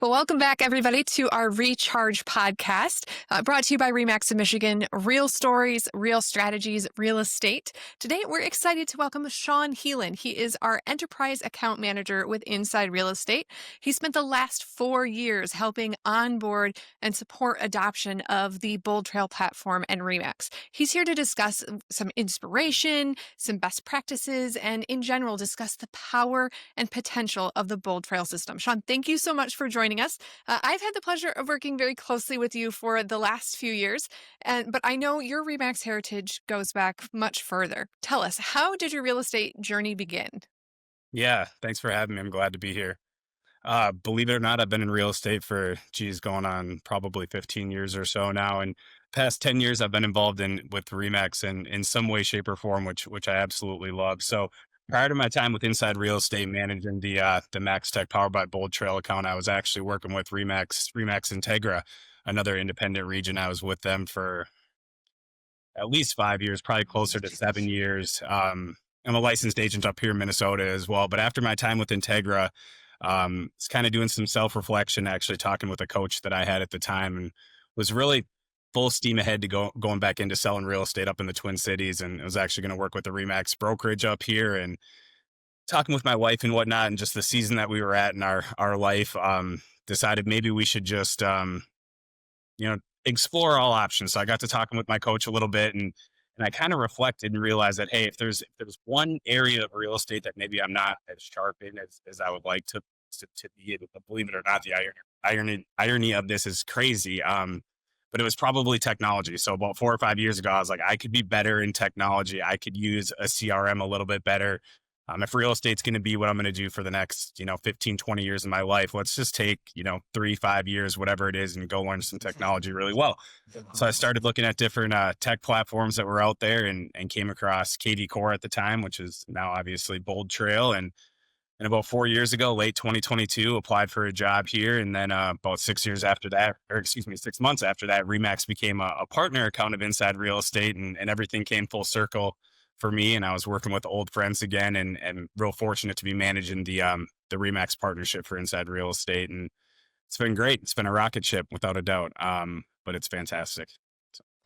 Well, welcome back, everybody, to our Recharge podcast, brought to you by REMAX of Michigan. Real stories, real strategies, real estate. Today, we're excited to welcome Shawn Helin. He is our enterprise account manager with Inside Real Estate. He spent the last 4 years helping onboard and support adoption of the BoldTrail platform and REMAX. He's here to discuss some inspiration, some best practices, and in general, discuss the power and potential of the BoldTrail system. Shawn, thank you so much for joining us. I've had the pleasure of working very closely with you for the last few years, but I know your REMAX heritage goes back much further. Tell us, how did your real estate journey begin? Yeah, thanks for having me. I'm glad to be here. Believe it or not, I've been in real estate for, going on probably 15 years or so now. And past 10 years, I've been involved with Remax in some way, shape, or form, which I absolutely love. So prior to my time with Inside Real Estate managing the MAXTech powered by Bold Trail account, I was actually working with Remax Integra, another independent region. I was with them for at least 5 years, probably closer to 7 years. I'm a licensed agent up here in Minnesota as well. But after my time with Integra, it's kind of doing some self-reflection, actually talking with a coach that I had at the time, and was really full steam ahead to going back into selling real estate up in the Twin Cities. And I was actually going to work with the Remax brokerage up here, and talking with my wife and whatnot, and just the season that we were at in our life, decided maybe we should just, explore all options. So I got to talking with my coach a little bit, and I kind of reflected and realized that, hey, if there's one area of real estate that maybe I'm not as sharp in as I would like to be able to, believe it or not, the irony of this is crazy. But it was probably technology. So about 4 or 5 years ago, I was like, I could be better in technology. I could use a CRM a little bit better. If real estate's going to be what I'm going to do for the next, 15, 20 years of my life, let's just take, 3, 5 years, whatever it is, and go learn some technology really well. So I started looking at different tech platforms that were out there, and came across KD Core at the time, which is now obviously Bold Trail. And about 4 years ago, late 2022, applied for a job here. And then about 6 years after that, or excuse me, 6 months after that, Remax became a partner account of Inside Real Estate, and everything came full circle for me. And I was working with old friends again, and real fortunate to be managing the Remax partnership for Inside Real Estate. And it's been great. It's been a rocket ship without a doubt. But it's fantastic.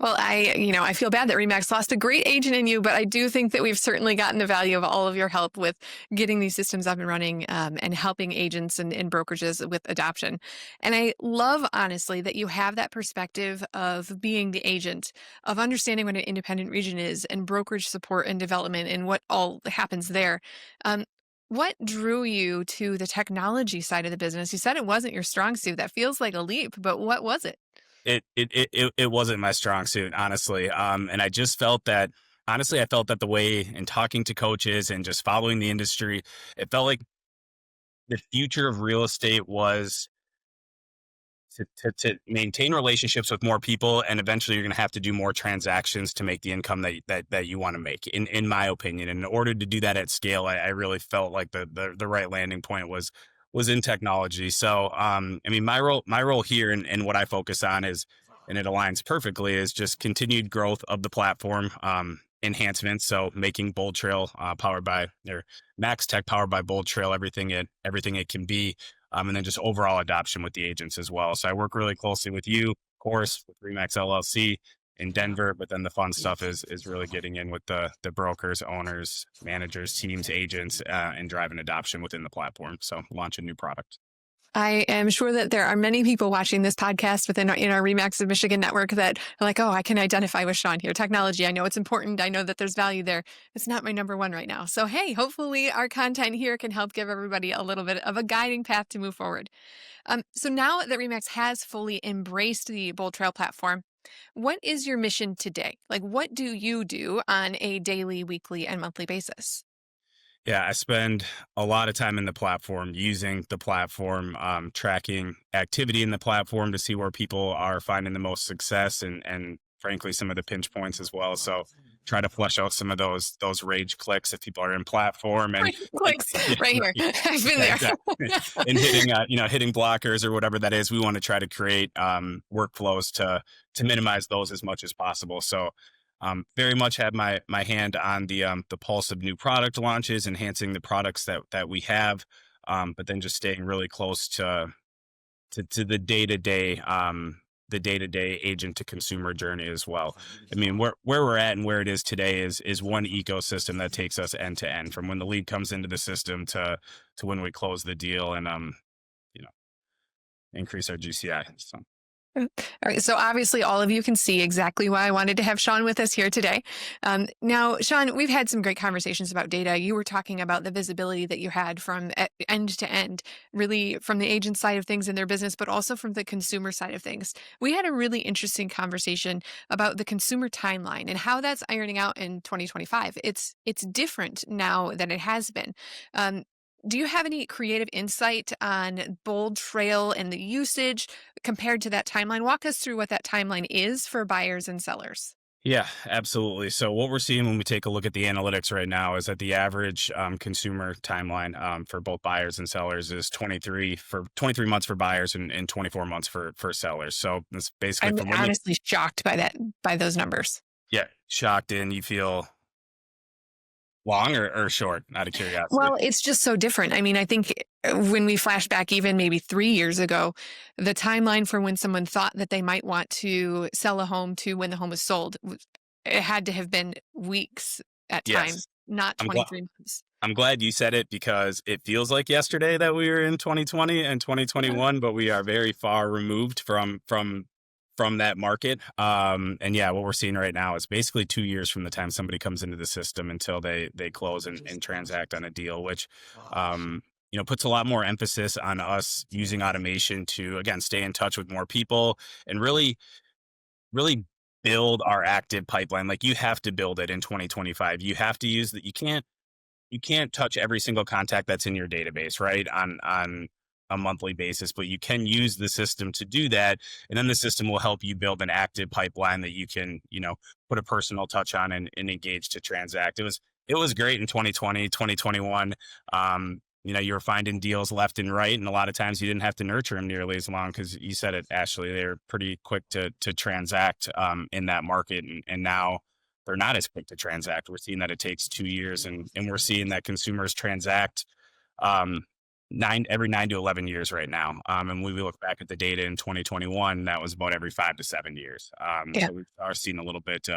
Well, I feel bad that REMAX lost a great agent in you, but I do think that we've certainly gotten the value of all of your help with getting these systems up and running, and helping agents and brokerages with adoption. And I love, honestly, that you have that perspective of being the agent, of understanding what an independent region is, and brokerage support and development, and what all happens there. Um, what drew you to the technology side of the business? You said it wasn't your strong suit. That feels like a leap, but what was it? It wasn't my strong suit, honestly. And I just felt that, honestly, I felt that the way, in talking to coaches and just following the industry, it felt like the future of real estate was to maintain relationships with more people, and eventually you're going to have to do more transactions to make the income that you want to make, in my opinion. And in order to do that at scale, I really felt like the right landing point was in technology. So, I mean, my role here, and what I focus on is, and it aligns perfectly, is just continued growth of the platform, enhancements. So making Bold Trail, powered by, or Max Tech powered by Bold Trail, everything it can be. And then just overall adoption with the agents as well. So I work really closely with you, of course, with Remax LLC in Denver, but then the fun stuff is really getting in with the brokers, owners, managers, teams, agents, and driving adoption within the platform. So launch a new product. I am sure that there are many people watching this podcast in our REMAX of Michigan network that are like, oh, I can identify with Shawn here. Technology, I know it's important. I know that there's value there. It's not my number one right now. So, hey, hopefully our content here can help give everybody a little bit of a guiding path to move forward. So now that REMAX has fully embraced the Bold Trail platform, what is your mission today? Like, what do you do on a daily, weekly, and monthly basis? Yeah, I spend a lot of time in the platform, using the platform, tracking activity in the platform to see where people are finding the most success, and frankly some of the pinch points as well. So try to flush out some of those rage clicks if people are in platform, and Right, clicks right here. I've been yeah, there. exactly. And hitting blockers or whatever that is. We want to try to create workflows to minimize those as much as possible. So very much have my hand on the pulse of new product launches, enhancing the products that we have, but then just staying really close to the day-to-day agent to consumer journey as well. I mean, where we're at and where it is today is one ecosystem that takes us end to end, from when the lead comes into the system to when we close the deal and you know, increase our GCI. So All right. So obviously, all of you can see exactly why I wanted to have Shawn with us here today. Now, Shawn, we've had some great conversations about data. You were talking about the visibility that you had from end to end, really from the agent side of things in their business, but also from the consumer side of things. We had a really interesting conversation about the consumer timeline and how that's ironing out in 2025. It's different now than it has been. Um, do you have any creative insight on BoldTrail and the usage compared to that timeline? Walk us through what that timeline is for buyers and sellers. yeah, absolutely. So what we're seeing when we take a look at the analytics right now is that the average consumer timeline for both buyers and sellers is 23 months for buyers and 24 months for sellers. So it's basically I'm from when you, honestly shocked by those numbers. yeah, shocked in, you feel long or short, out of curiosity. Well, it's just so different. I mean, I think when we flash back even maybe 3 years ago, the timeline for when someone thought that they might want to sell a home to when the home was sold, it had to have been weeks at times, Yes. not I'm glad 23 months. I'm glad you said it because it feels like yesterday that we were in 2020 and Yeah. 2021, but we are very far removed from that market. And yeah, what we're seeing right now is basically 2 years from the time somebody comes into the system until they close and transact on a deal, which puts a lot more emphasis on us using automation to, again, stay in touch with more people and really build our active pipeline. Like, you have to build it in 2025. You have to use that. You can't touch every single contact that's in your database, right? On a monthly basis, but you can use the system to do that. And then the system will help you build an active pipeline that you can, put a personal touch on and engage to transact. It was great in 2020, 2021. You were finding deals left and right. And a lot of times you didn't have to nurture them nearly as long, because you said it, Ashley, they're pretty quick to transact in that market. And now they're not as quick to transact. We're seeing that it takes 2 years, and we're seeing that consumers transact um, every 9 to 11 years right now. And when we look back at the data in 2021, that was about every 5 to 7 years. Yeah. So we are seeing a little bit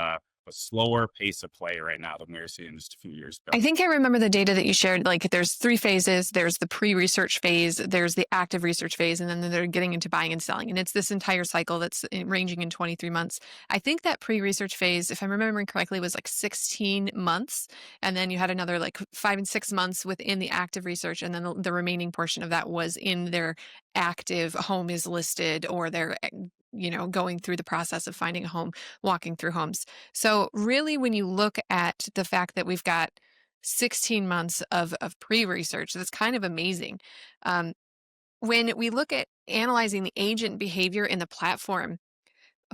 a slower pace of play right now than we were seeing just a few years ago. I think I remember the data that you shared. Like, there's 3 phases. There's the pre-research phase, there's the active research phase, and then they're getting into buying and selling. And it's this entire cycle that's ranging in 23 months. I think that pre-research phase, if I'm remembering correctly, was like 16 months. And then you had another like 5 and 6 months within the active research. And then the remaining portion of that was in their active home is listed, or they're, going through the process of finding a home, walking through homes. So really, when you look at the fact that we've got 16 months of pre-research, that's kind of amazing. Um, when we look at analyzing the agent behavior in the platform,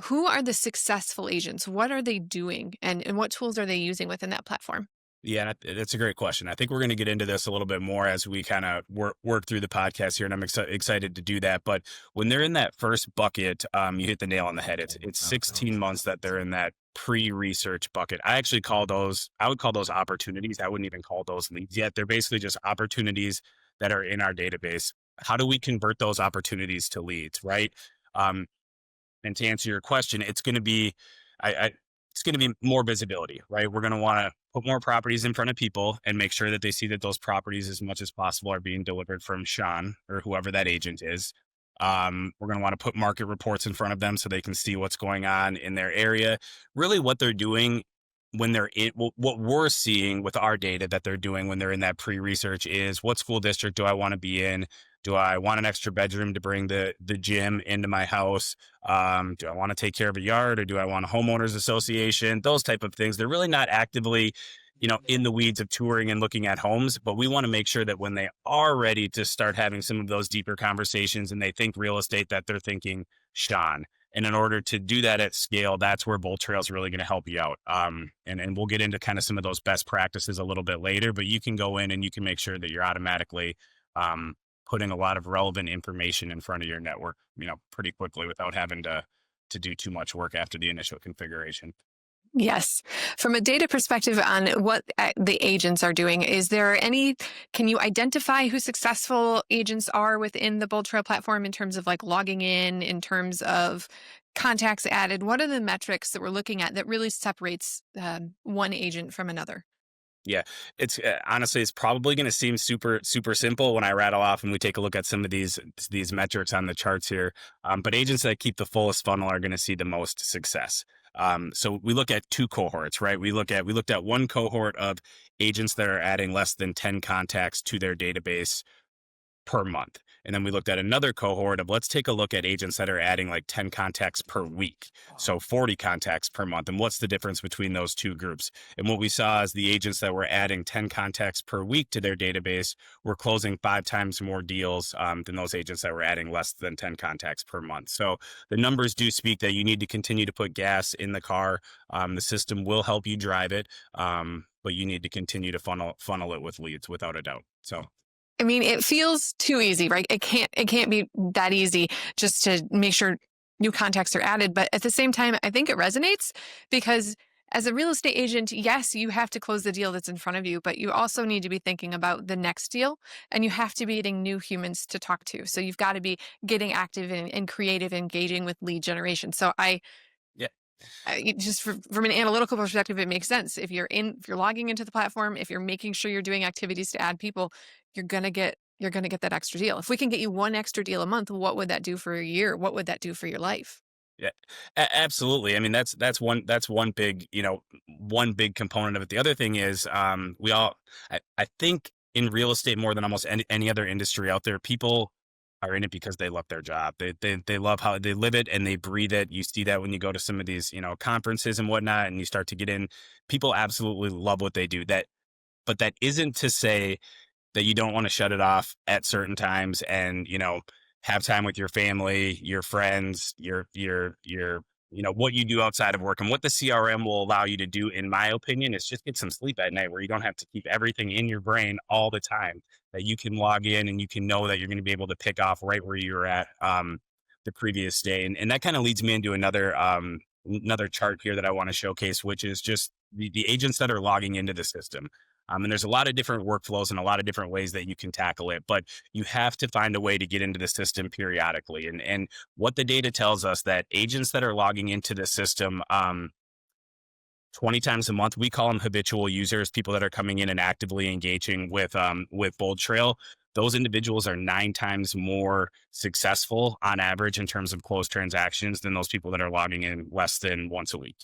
who are the successful agents? What are they doing? And what tools are they using within that platform? Yeah, that's a great question. I think we're going to get into this a little bit more as we kind of work through the podcast here, and I'm excited to do that. But when they're in that first bucket, you hit the nail on the head. It's 16 months that they're in that pre-research bucket. I would call those opportunities. I wouldn't even call those leads yet. They're basically just opportunities that are in our database. How do we convert those opportunities to leads, right? And to answer your question, it's going to be, it's going to be more visibility, right? We're going to want to put more properties in front of people and make sure that they see that those properties, as much as possible, are being delivered from Shawn or whoever that agent is. We're going to want to put market reports in front of them so they can see what's going on in their area. Really, what they're doing when they're in, what we're seeing with our data that they're doing when they're in that pre-research is, what school district do I want to be in? Do I want an extra bedroom to bring the gym into my house? Do I want to take care of a yard, or do I want a homeowners association? Those type of things. They're really not actively, in the weeds of touring and looking at homes, but we want to make sure that when they are ready to start having some of those deeper conversations and they think real estate, that they're thinking Shawn. And in order to do that at scale, that's where BoldTrail is really going to help you out. And we'll get into kind of some of those best practices a little bit later, but you can go in and you can make sure that you're automatically putting a lot of relevant information in front of your network, pretty quickly, without having to do too much work after the initial configuration. Yes. From a data perspective on what the agents are doing, can you identify who successful agents are within the BoldTrail platform in terms of like logging in terms of contacts added? What are the metrics that we're looking at that really separates one agent from another? Yeah, it's honestly, it's probably going to seem super simple when I rattle off and we take a look at some of these metrics on the charts here. But agents that keep the fullest funnel are going to see the most success. So we look at two cohorts, right? We looked at one cohort of agents that are adding less than 10 contacts to their database per month. And then we looked at another cohort of, let's take a look at agents that are adding like 10 contacts per week. So 40 contacts per month. And what's the difference between those two groups? And what we saw is the agents that were adding 10 contacts per week to their database were closing 5 times more deals than those agents that were adding less than 10 contacts per month. So the numbers do speak that you need to continue to put gas in the car. The system will help you drive it, but you need to continue to funnel it with leads without a doubt. So. I mean, it feels too easy, right? It can't be that easy just to make sure new contacts are added. But at the same time, I think it resonates because as a real estate agent, yes, you have to close the deal that's in front of you, but you also need to be thinking about the next deal and you have to be getting new humans to talk to. So you've got to be getting active and creative, engaging with lead generation. So Yeah. just from an analytical perspective, it makes sense. If you're logging into the platform, if you're making sure you're doing activities to add people, you're gonna get that extra deal. If we can get you one extra deal a month, what would that do for a year? What would that do for your life? Yeah, absolutely. I mean, that's one big, one big component of it. The other thing is, I think in real estate more than almost any other industry out there, people are in it because they love their job. They love how they live it and they breathe it. You see that when you go to some of these, conferences and whatnot, and you start to get in. People absolutely love what they do. But that isn't to say that you don't want to shut it off at certain times and, have time with your family, your friends, what you do outside of work. And what the CRM will allow you to do, in my opinion, is just get some sleep at night where you don't have to keep everything in your brain all the time, that you can log in and you can know that you're going to be able to pick off right where you were at the previous day. And that kind of leads me into another chart here that I want to showcase, which is just the agents that are logging into the system. And there's a lot of different workflows and a lot of different ways that you can tackle it, but you have to find a way to get into the system periodically. And what the data tells us, that agents that are logging into the system 20 times a month, we call them habitual users, people that are coming in and actively engaging with BoldTrail. Those individuals are 9 times more successful on average in terms of closed transactions than those people that are logging in less than once a week.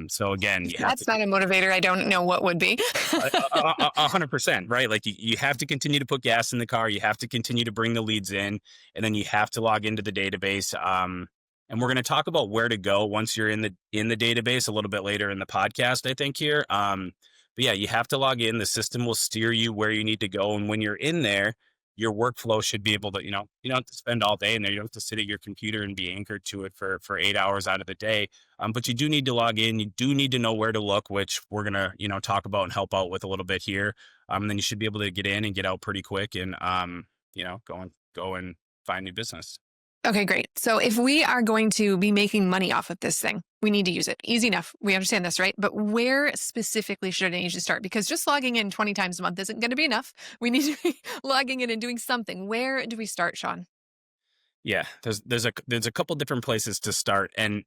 So again, That's not a motivator. I don't know what would be. 100%, right? Like you have to continue to put gas in the car. You have to continue to bring the leads in, and then you have to log into the database. And we're going to talk about where to go once you're in the database a little bit later in the podcast, I think here. But yeah, you have to log in. The system will steer you where you need to go. And when you're in there, your workflow should be able to, you don't have to spend all day in there. You don't have to sit at your computer and be anchored to it for 8 hours out of the day. But you do need to log in. You do need to know where to look, which we're going to, talk about and help out with a little bit here. And then you should be able to get in and get out pretty quick and, go and find new business. Okay, great. So if we are going to be making money off of this thing, we need to use it. Easy enough. We understand this, right? But where specifically should an agent start? Because just logging in 20 times a month isn't going to be enough. We need to be logging in and doing something. Where do we start, Shawn? Yeah, there's a couple different places to start. And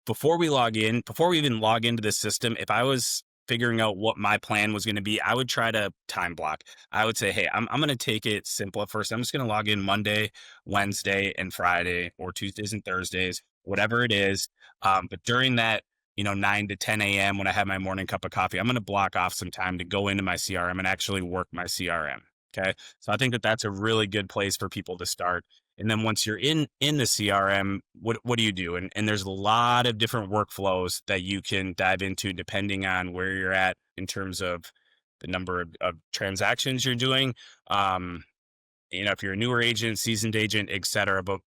before we even log into the system, if I was figuring out what my plan was going to be, I would try to time block. I would say, hey, I'm going to take it simple at first. I'm just going to log in Monday, Wednesday, and Friday, or Tuesdays and Thursdays, whatever it is. But during that, 9 to 10 a.m. when I have my morning cup of coffee, I'm going to block off some time to go into my CRM and actually work my CRM. Okay. So I think that that's a really good place for people to start. And then once you're in the CRM, what do you do? And there's a lot of different workflows that you can dive into depending on where you're at in terms of the number of transactions you're doing. If you're a newer agent, seasoned agent, et cetera. But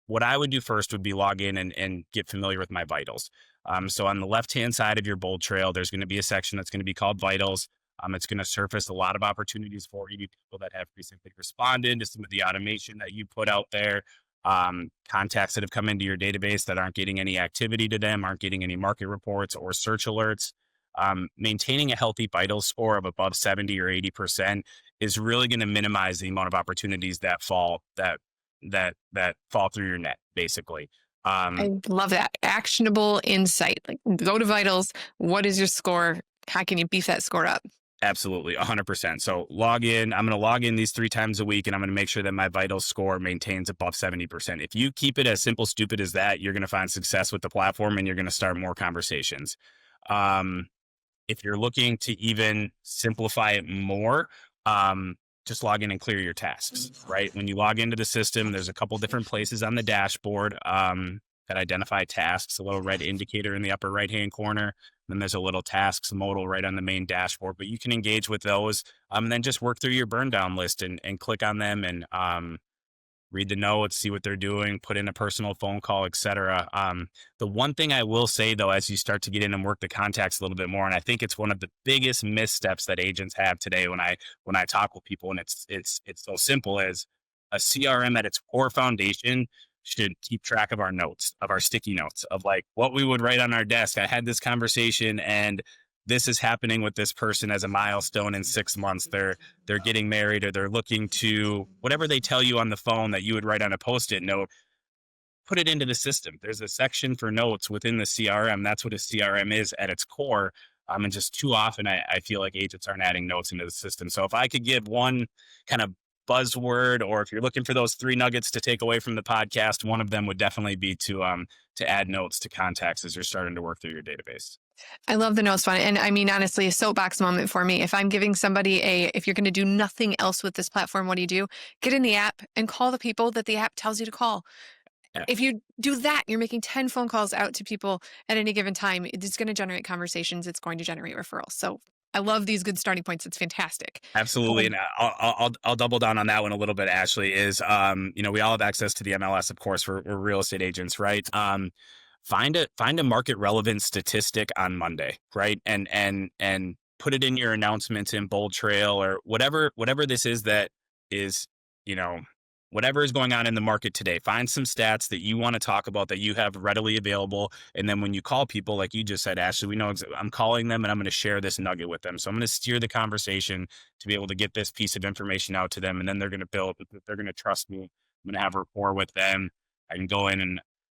what I would do first would be log in and get familiar with my vitals. So on the left-hand side of your BoldTrail, there's going to be a section that's going to be called Vitals. It's going to surface a lot of opportunities for you, people that have recently responded to some of the automation that you put out there. contacts that have come into your database that aren't getting any activity to them, aren't getting any market reports or search alerts. Maintaining a healthy vital score of above 70 or 80% is really going to minimize the amount of opportunities that fall through your net, basically. I Um, love that actionable insight. Like, go to vitals. What is your score? How can you beef that score up? Absolutely, 100%. So log in. I'm going to log in these 3 times a week, and I'm going to make sure that my vital score maintains above 70%. If you keep it as simple, stupid as that, you're going to find success with the platform, and you're going to start more conversations. Um, if you're looking to even simplify it more, just log in and clear your tasks, right? When you log into the system, there's a couple different places on the dashboard that identify tasks, a little red indicator in the upper right-hand corner. Then there's a little tasks modal right on the main dashboard, but you can engage with those and then just work through your burn down list and click on them and read the notes, see what they're doing, put in a personal phone call, etc. The one thing I will say though, as you start to get in and work the contacts a little bit more, and I think it's one of the biggest missteps that agents have today when I talk with people, and it's so simple as a CRM at its core foundation should keep track of our notes, of our sticky notes, of like what we would write on our desk. I had this conversation and this is happening with this person as a milestone in 6 months. They're getting married or they're looking to whatever they tell you on the phone that you would write on a post-it note, put it into the system. There's a section for notes within the CRM. That's what a CRM is at its core. And just too often I feel like agents aren't adding notes into the system. So if I could give one kind of buzzword, or if you're looking for those 3 nuggets to take away from the podcast, one of them would definitely be to add notes to contacts as you're starting to work through your database. I love the notes one. And I mean, honestly, a soapbox moment for me. If I'm giving somebody if you're going to do nothing else with this platform, what do? Get in the app and call the people that the app tells you to call. Yeah. If you do that, you're making 10 phone calls out to people at any given time. It's going to generate conversations. It's going to generate referrals. So I love these good starting points. It's fantastic. Absolutely, Um, and I'll double down on that one a little bit. Ashley is, we all have access to the MLS, of course. We're real estate agents, right? Find a market relevant statistic on Monday, right? And put it in your announcements in BoldTrail or whatever this is that is, you know, whatever is going on in the market today. Find some stats that you want to talk about that you have readily available, and then when you call people, like you just said, Ashley, we know I'm calling them and I'm going to share this nugget with them. So I'm going to steer the conversation to be able to get this piece of information out to them, and then they're going to trust me. I'm going to have rapport with them. I can go in and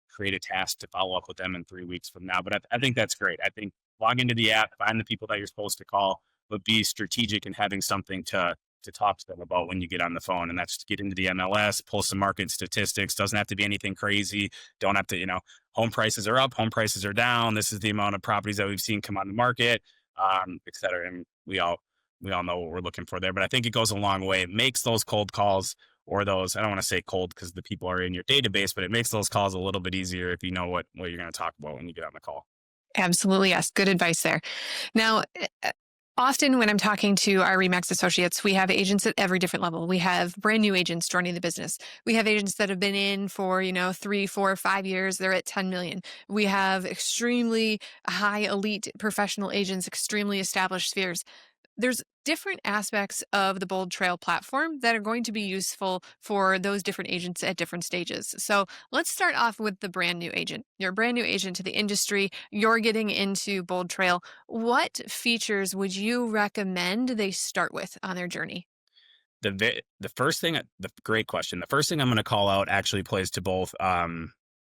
create a task to follow up with them in 3 weeks from now. But I think that's great. I think log into the app, find the people that you're supposed to call, but be strategic in having something to talk to them about when you get on the phone. And that's to get into the MLS, pull some market statistics. Doesn't have to be anything crazy. Don't have to, home prices are up, home prices are down. This is the amount of properties that we've seen come on the market, et cetera. And we all know what we're looking for there. But I think it goes a long way. It makes those cold calls, or those, I don't want to say cold because the people are in your database, but it makes those calls a little bit easier if you know what you're going to talk about when you get on the call. Absolutely. Yes. Good advice there. Now, often when I'm talking to our Remax associates, we have agents at every different level. We have brand new agents joining the business. We have agents that have been in for, 3, 4, 5 years. They're at 10 million. We have extremely high elite professional agents, extremely established spheres. There's different aspects of the BoldTrail platform that are going to be useful for those different agents at different stages. So let's start off with the brand new agent. You're a brand new agent to the industry. You're getting into BoldTrail. What features would you recommend they start with on their journey? The first thing, great question. The first thing I'm going to call out actually plays to both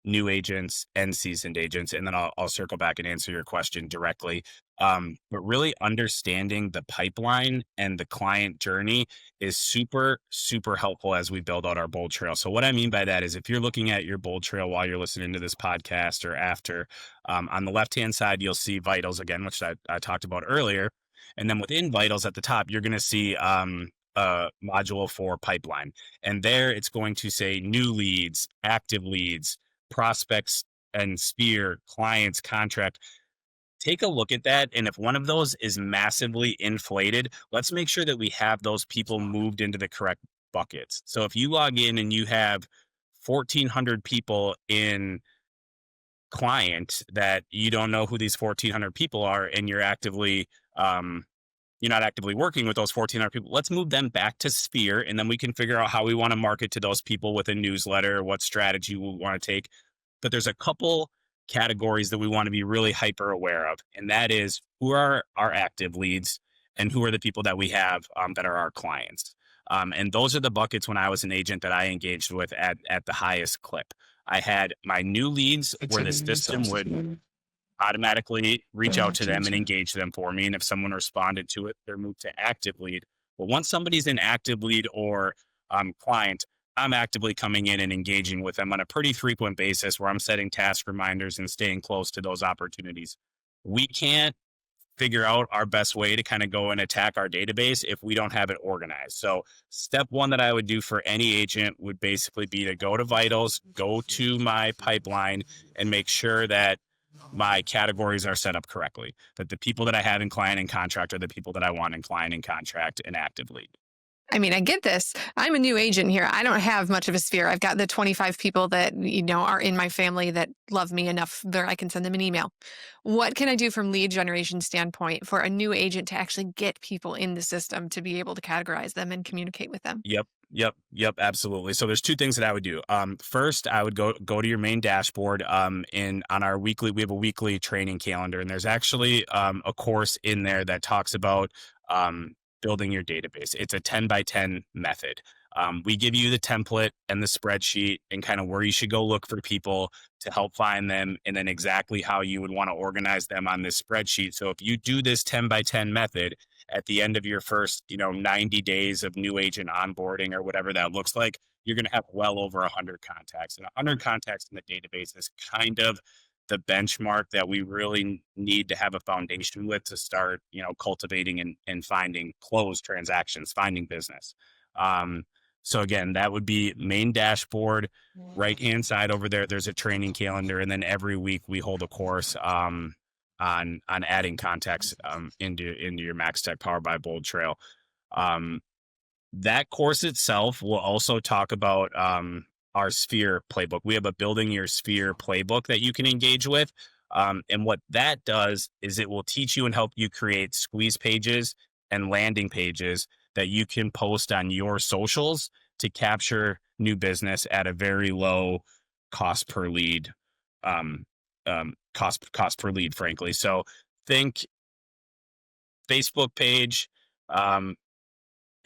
new agents and seasoned agents, and then I'll circle back and answer your question directly. But really understanding the pipeline and the client journey is super, super helpful as we build out our BoldTrail. So what I mean by that is if you're looking at your BoldTrail while you're listening to this podcast or after, on the left-hand side, you'll see vitals again, which I talked about earlier. And then within vitals at the top, you're going to see a module for pipeline. And there it's going to say new leads, active leads, prospects and sphere, clients, contract. Take a look at that. And if one of those is massively inflated, let's make sure that we have those people moved into the correct buckets. So if you log in and you have 1,400 people in client that you don't know who these 1,400 people are, and you're actively you're not actively working with those 1,400 people. Let's move them back to Sphere, and then we can figure out how we want to market to those people with a newsletter, what strategy we want to take. But there's a couple categories that we want to be really hyper aware of, and that is who are our active leads and who are the people that we have that are our clients. And those are the buckets when I was an agent that I engaged with at the highest clip. I had my new leads where the system would automatically reach out to them and engage them for me. And if someone responded to it, they're moved to active lead. But once somebody's an active lead or client, I'm actively coming in and engaging with them on a pretty frequent basis where I'm setting task reminders and staying close to those opportunities. We can't figure out our best way to kind of go and attack our database if we don't have it organized. So step one that I would do for any agent would basically be to go to vitals, go to my pipeline, and make sure that my categories are set up correctly, that the people that I have in client and contract are the people that I want in client and contract and active lead. I mean, I get this. I'm a new agent here. I don't have much of a sphere. I've got the 25 people that, are in my family that love me enough that I can send them an email. What can I do from lead generation standpoint for a new agent to actually get people in the system to be able to categorize them and communicate with them? Yep, absolutely. So there's two things that I would do. First, I would go to your main dashboard. And on our weekly, we have a weekly training calendar, and there's actually a course in there that talks about building your database. It's a 10 by 10 method. We give you the template and the spreadsheet and kind of where you should go look for people to help find them, and then exactly how you would want to organize them on this spreadsheet. So if you do this 10 by 10 method at the end of your first, 90 days of new agent onboarding or whatever that looks like, you're going to have well over 100 contacts. And 100 contacts in the database is kind of the benchmark that we really need to have a foundation with to start, cultivating and finding closed transactions, finding business. So again, that would be main dashboard, right-hand side over there. There's a training calendar. And then every week we hold a course, on adding contacts, into your MAXTech powered by BoldTrail. That course itself will also talk about, our Sphere playbook. We have a building your Sphere playbook that you can engage with. And what that does is it will teach you and help you create squeeze pages and landing pages that you can post on your socials to capture new business at a very low cost per lead, cost per lead, frankly. So think Facebook page,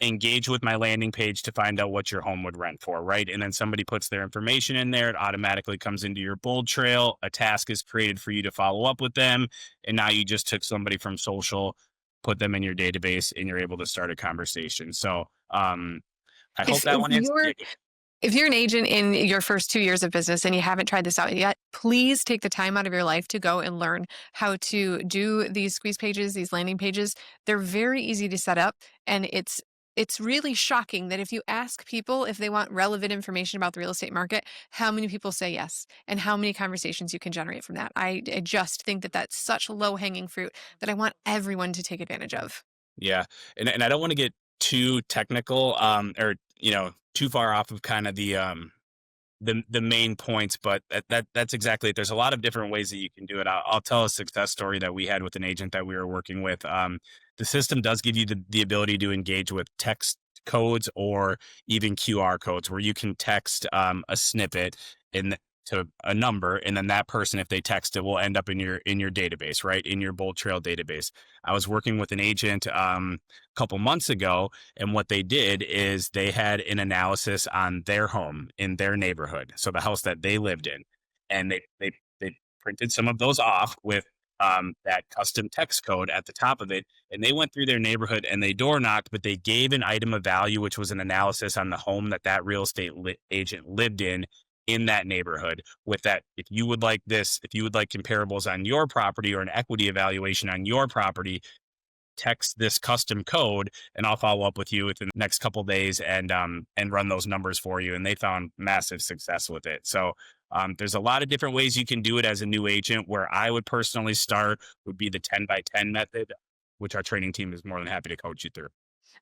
engage with my landing page to find out what your home would rent for, right? And then somebody puts their information in there. It automatically comes into your BoldTrail. A task is created for you to follow up with them. And now you just took somebody from social, put them in your database, and you're able to start a conversation. So I hope that one answers. If you're an agent in your first 2 years of business and you haven't tried this out yet, please take the time out of your life to go and learn how to do these squeeze pages, these landing pages. They're very easy to set up, and it's really shocking that if you ask people if they want relevant information about the real estate market, how many people say yes and how many conversations you can generate from that. I just think that that's such low-hanging fruit that I want everyone to take advantage of. Yeah. And I don't want to get too technical, or, too far off of kind of the main points, but that's exactly it. There's a lot of different ways that you can do it. I'll tell a success story that we had with an agent that we were working with. The system does give you the ability to engage with text codes or even QR codes where you can text a snippet to a number, and then that person, if they text it, will end up in your database, right? In your BoldTrail database. I was working with an agent a couple months ago, and what they did is they had an analysis on their home in their neighborhood, so the house that they lived in, and they printed some of those off with that custom text code at the top of it, and they went through their neighborhood and they door knocked, but they gave an item of value, which was an analysis on the home that real estate agent lived in that neighborhood. With that, if you would like comparables on your property or an equity evaluation on your property, text this custom code and I'll follow up with you within the next couple of days and run those numbers for you. And they found massive success with it. So there's a lot of different ways you can do it as a new agent. Where I would personally start would be the 10 by 10 method, which our training team is more than happy to coach you through.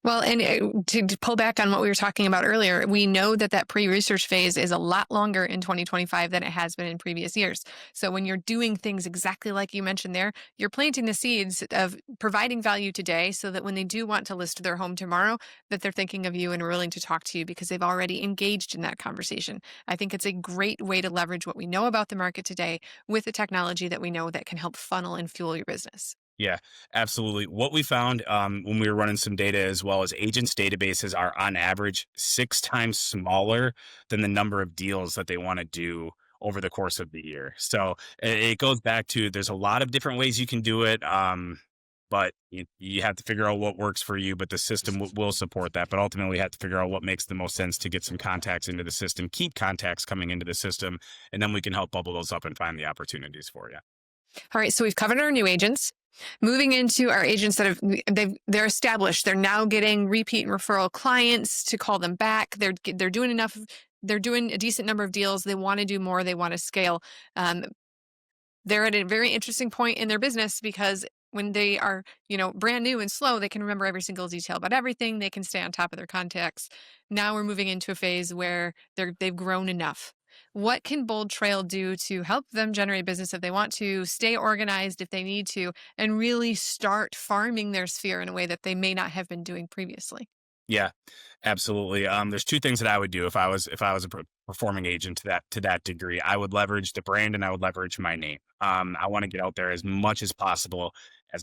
Well, and to pull back on what we were talking about earlier, we know that that pre-research phase is a lot longer in 2025 than it has been in previous years. So when you're doing things exactly like you mentioned there, you're planting the seeds of providing value today so that when they do want to list their home tomorrow, that they're thinking of you and are willing to talk to you because they've already engaged in that conversation. I think it's a great way to leverage what we know about the market today with the technology that we know that can help funnel and fuel your business. Yeah, absolutely. What we found when we were running some data as well is agents' databases are on average 6 times smaller than the number of deals that they want to do over the course of the year. So it goes back to there's a lot of different ways you can do it, but you have to figure out what works for you. But the system will support that. But ultimately, you have to figure out what makes the most sense to get some contacts into the system, keep contacts coming into the system, and then we can help bubble those up and find the opportunities for you. All right, so we've covered our new agents. Moving into our agents that they're established, they're now getting repeat and referral clients to call them back. They're doing enough. They're doing a decent number of deals. They want to do more. They want to scale. They're at a very interesting point in their business because when they are, brand new and slow, they can remember every single detail about everything. They can stay on top of their contacts. Now we're moving into a phase where they've grown enough. What can BoldTrail do to help them generate business if they want to, stay organized if they need to, and really start farming their sphere in a way that they may not have been doing previously? Yeah, absolutely. There's two things that I would do if I was a performing agent to that degree. I would leverage the brand and I would leverage my name. I want to get out there as much as possible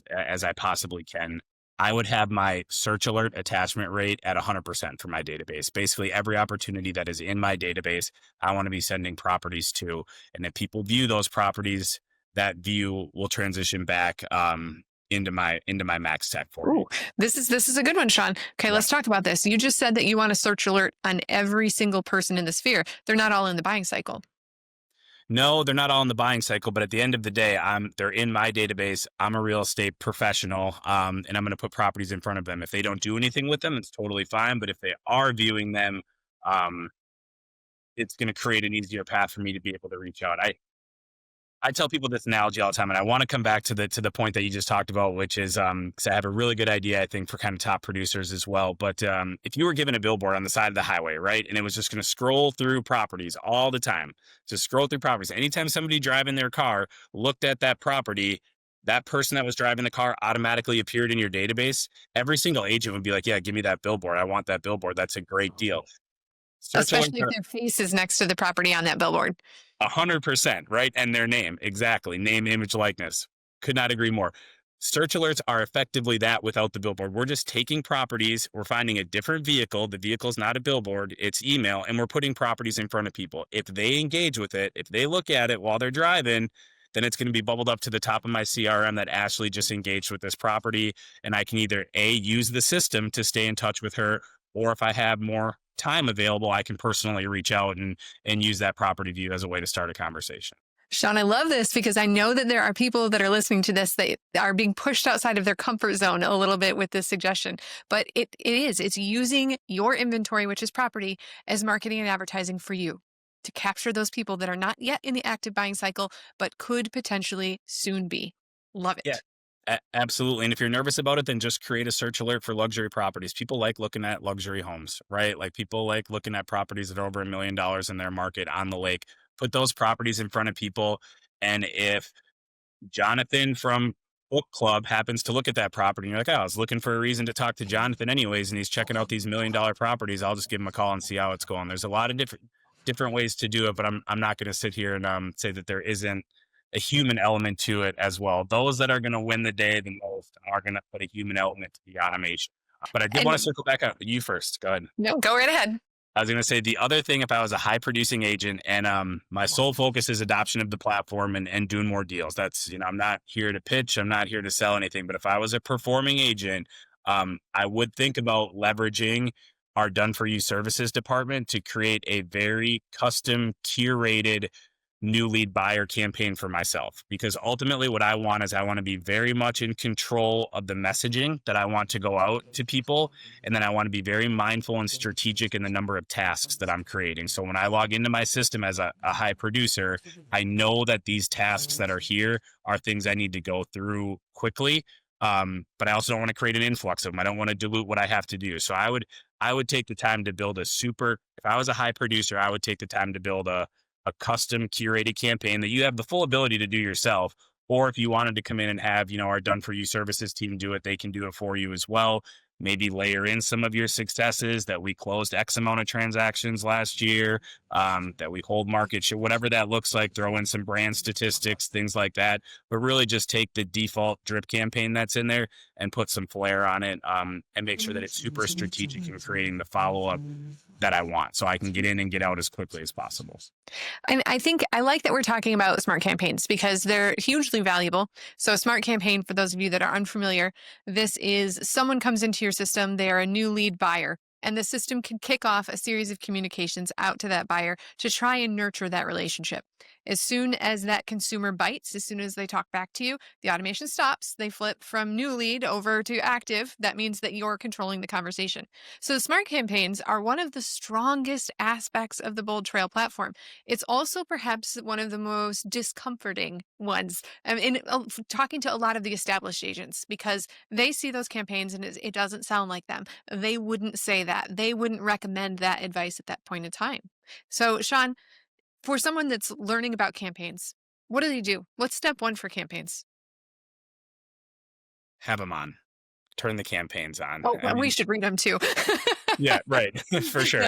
as I possibly can. I would have my search alert attachment rate at 100% for my database. Basically, every opportunity that is in my database, I want to be sending properties to. And if people view those properties, that view will transition back into my MAXTech for me. This is a good one, Shawn. Okay, Yeah. let's talk about this. You just said that you want a search alert on every single person in the sphere. They're not all in the buying cycle. No, they're not all in the buying cycle, but at the end of the day, they're in my database. I'm a real estate professional, and I'm going to put properties in front of them. If they don't do anything with them, it's totally fine. But if they are viewing them, um, it's going to create an easier path for me to be able to reach out. I tell people this analogy all the time, and I want to come back to the point that you just talked about, which is because I have a really good idea, I think, for kind of top producers as well. But if you were given a billboard on the side of the highway, right, and it was just going to scroll through properties all the time, just scroll through properties. Anytime somebody driving their car looked at that property, that person that was driving the car automatically appeared in your database. Every single agent would be like, "Yeah, give me that billboard. I want that billboard. That's a great deal." Especially if their face is next to the property on that billboard. 100%, right? And their name, exactly. Name, image, likeness. Could not agree more. Search alerts are effectively that without the billboard. We're just taking properties, we're finding a different vehicle. The vehicle's not a billboard, it's email, and we're putting properties in front of people. If they engage with it, if they look at it while they're driving, then it's going to be bubbled up to the top of my CRM that Ashley just engaged with this property. And I can either use the system to stay in touch with her, or if I have more time available, I can personally reach out and use that property view as a way to start a conversation. Shawn, I love this because I know that there are people that are listening to this that are being pushed outside of their comfort zone a little bit with this suggestion. But it's using your inventory, which is property, as marketing and advertising for you to capture those people that are not yet in the active buying cycle, but could potentially soon be. Love it. Yeah. Absolutely. And if you're nervous about it, then just create a search alert for luxury properties. People like looking at luxury homes, right? Like people like looking at properties that are over $1 million in their market on the lake. Put those properties in front of people. And if Jonathan from Book Club happens to look at that property, and you're like, "Oh, I was looking for a reason to talk to Jonathan anyways, and he's checking out these $1 million properties. I'll just give him a call and see how it's going." There's a lot of different ways to do it, but I'm not going to sit here and say that there isn't a human element to it as well. Those that are going to win the day the most are going to put a human element to the automation. But I did want to circle back on you first. Go ahead. No, go right ahead. I was going to say the other thing, if I was a high producing agent and my sole focus is adoption of the platform and doing more deals, that's, I'm not here to pitch. I'm not here to sell anything. But if I was a performing agent, I would think about leveraging our done for you services department to create a very custom curated new lead buyer campaign for myself, because ultimately what I want is I want to be very much in control of the messaging that I want to go out to people. And then I want to be very mindful and strategic in the number of tasks that I'm creating. So when I log into my system as a high producer, I know that these tasks that are here are things I need to go through quickly. But I also don't want to create an influx of them. I don't want to dilute what I have to do. So I would take the time to build if I was a high producer, I would take the time to build a custom curated campaign that you have the full ability to do yourself. Or if you wanted to come in and have, our done for you services team do it, they can do it for you as well. Maybe layer in some of your successes that we closed X amount of transactions last year, that we hold market share, whatever that looks like, throw in some brand statistics, things like that. But really just take the default drip campaign that's in there and put some flair on it, and make sure that it's super strategic in creating the follow-up that I want so I can get in and get out as quickly as possible. And I think I like that we're talking about smart campaigns because they're hugely valuable. So, a smart campaign, for those of you that are unfamiliar, this is someone comes into your system, they are a new lead buyer. And the system can kick off a series of communications out to that buyer to try and nurture that relationship. As soon as that consumer bites, as soon as they talk back to you, the automation stops. They flip from new lead over to active. That means that you're controlling the conversation. So smart campaigns are one of the strongest aspects of the BoldTrail platform. It's also perhaps one of the most discomforting ones. Talking to a lot of the established agents, because they see those campaigns and it doesn't sound like them. They wouldn't say that. They wouldn't recommend that advice at that point in time. So, Shawn, for someone that's learning about campaigns, what do they do? What's step one for campaigns? Have them on, turn the campaigns on. Oh, I we mean, should read them too. yeah, right. For Yeah, sure.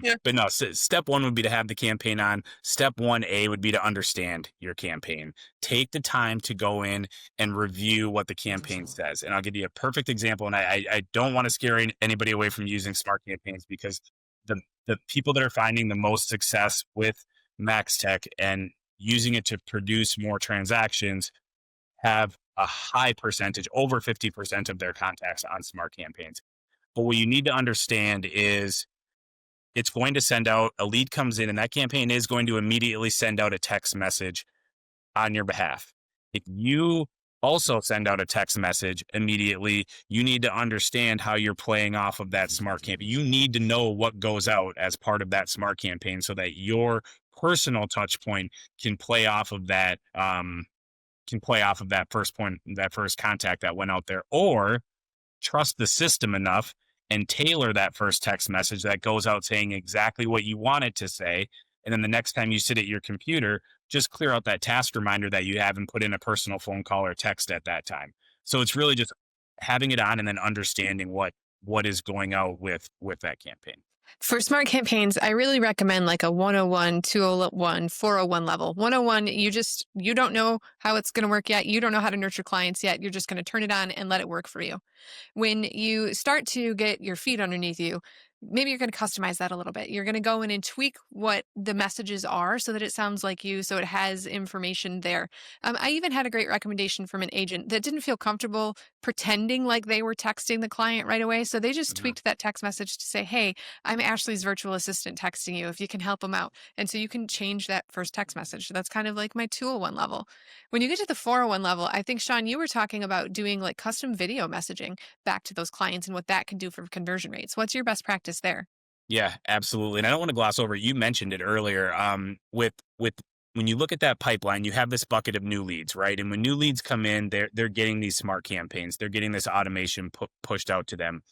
yeah. But no, step one would be to have the campaign on. Step 1A would be to understand your campaign. Take the time to go in and review what the campaign says. And I'll give you a perfect example. And I don't want to scare anybody away from using smart campaigns, because the people that are finding the most success with MAXTech and using it to produce more transactions have a high percentage, over 50% of their contacts on smart campaigns. But what you need to understand is it's going to send out a lead comes in, and that campaign is going to immediately send out a text message on your behalf. If you also send out a text message immediately, you need to understand how you're playing off of that smart campaign. You need to know what goes out as part of that smart campaign so that your personal touch point can play off of that, first point, that first contact that went out there, or trust the system enough and tailor that first text message that goes out saying exactly what you want it to say. And then the next time you sit at your computer, just clear out that task reminder that you have and put in a personal phone call or text at that time. So it's really just having it on and then understanding what is going out with that campaign. For smart campaigns, I really recommend like a 101, 201, 401 level. 101, you don't know how it's going to work yet. You don't know how to nurture clients yet. You're just going to turn it on and let it work for you. When you start to get your feet underneath you, maybe you're going to customize that a little bit. You're going to go in and tweak what the messages are so that it sounds like you, so it has information there. I even had a great recommendation from an agent that didn't feel comfortable pretending like they were texting the client right away. So they just Mhm. tweaked that text message to say, "Hey, I'm Ashley's virtual assistant texting you if you can help them out." And so you can change that first text message. That's kind of like my 201 level. When you get to the 401 level, I think, Shawn, you were talking about doing like custom video messaging back to those clients and what that can do for conversion rates. What's your best practice there? Yeah, absolutely. And I don't want to gloss over, you mentioned it earlier. With when you look at that pipeline, you have this bucket of new leads, right? And when new leads come in, they're getting these smart campaigns. They're getting this automation pushed out to them.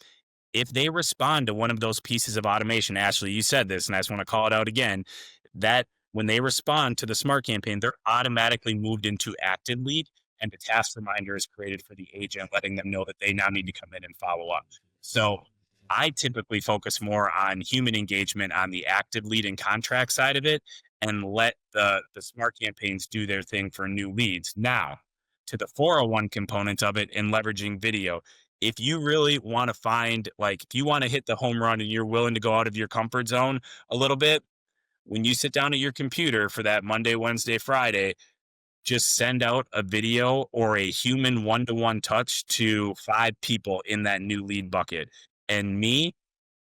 If they respond to one of those pieces of automation, Ashley, you said this, and I just want to call it out again, that when they respond to the smart campaign, they're automatically moved into active lead, and the task reminder is created for the agent, letting them know that they now need to come in and follow up. So I typically focus more on human engagement on the active lead and contract side of it, and let the smart campaigns do their thing for new leads. Now, to the 401 component of it and leveraging video, if you really want to if you want to hit the home run and you're willing to go out of your comfort zone a little bit, when you sit down at your computer for that Monday, Wednesday, Friday, just send out a video or a human one-to-one touch to 5 people in that new lead bucket. And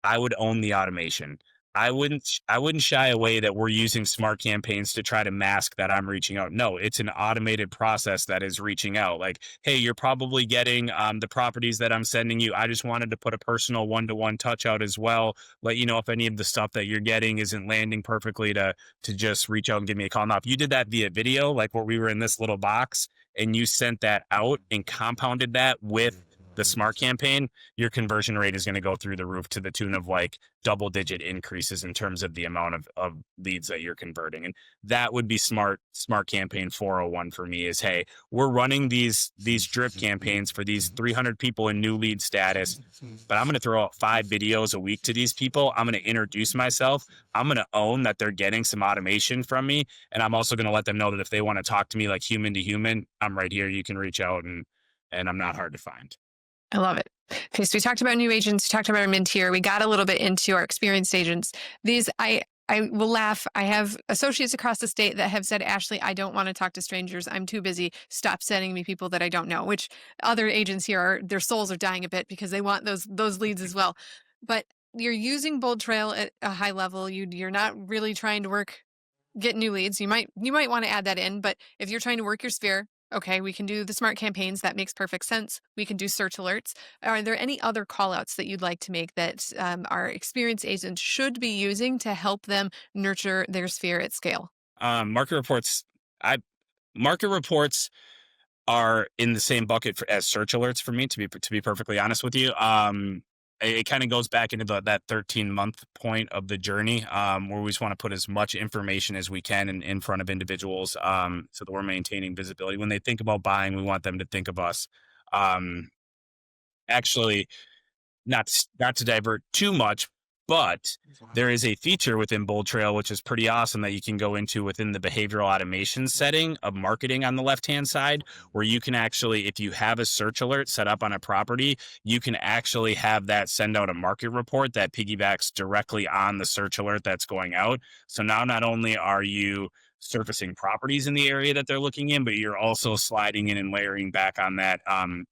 I would own the automation. I wouldn't shy away that we're using smart campaigns to try to mask that I'm reaching out. No, it's an automated process that is reaching out. Like, hey, you're probably getting the properties that I'm sending you. I just wanted to put a personal one-to-one touch out as well. Let you know if any of the stuff that you're getting isn't landing perfectly, to just reach out and give me a call. Now, if you did that via video, like where we were in this little box, and you sent that out and compounded that with the smart campaign, your conversion rate is going to go through the roof to the tune of like double digit increases in terms of the amount of leads that you're converting. And that would be smart campaign 401 for me is, hey, we're running these drip campaigns for these 300 people in new lead status, but I'm going to throw out 5 videos a week to these people. I'm going to introduce myself. I'm going to own that they're getting some automation from me. And I'm also going to let them know that if they want to talk to me like human to human, I'm right here. You can reach out and I'm not hard to find. I love it. Okay, so we talked about new agents, we talked about our mid-tier. We got a little bit into our experienced agents. These, I will laugh. I have associates across the state that have said, Ashley, I don't want to talk to strangers. I'm too busy. Stop sending me people that I don't know, which other agents here are, their souls are dying a bit because they want those leads as well. But you're using BoldTrail at a high level. You're not really trying to get new leads. You might want to add that in, but if you're trying to work your sphere, okay, we can do the smart campaigns. That makes perfect sense. We can do search alerts. Are there any other call outs that you'd like to make that our experienced agents should be using to help them nurture their sphere at scale? Market reports. Market reports are in the same bucket as search alerts for me, to be perfectly honest with you. It kind of goes back into that 13-month point of the journey, where we just want to put as much information as we can in front of individuals, so that we're maintaining visibility. When they think about buying, we want them to think of us. Actually, not to divert too much, but there is a feature within BoldTrail, which is pretty awesome, that you can go into within the behavioral automation setting of marketing on the left-hand side, where you can actually, if you have a search alert set up on a property, you can actually have that send out a market report that piggybacks directly on the search alert that's going out. So now not only are you surfacing properties in the area that they're looking in, but you're also sliding in and layering back on that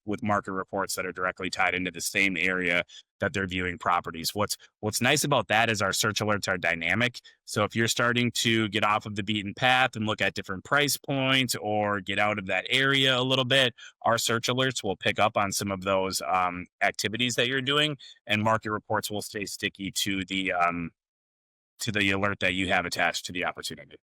with market reports that are directly tied into the same area that they're viewing properties. What's nice about that is our search alerts are dynamic. So if you're starting to get off of the beaten path and look at different price points or get out of that area a little bit, our search alerts will pick up on some of those activities that you're doing, and market reports will stay sticky to the alert that you have attached to the opportunity.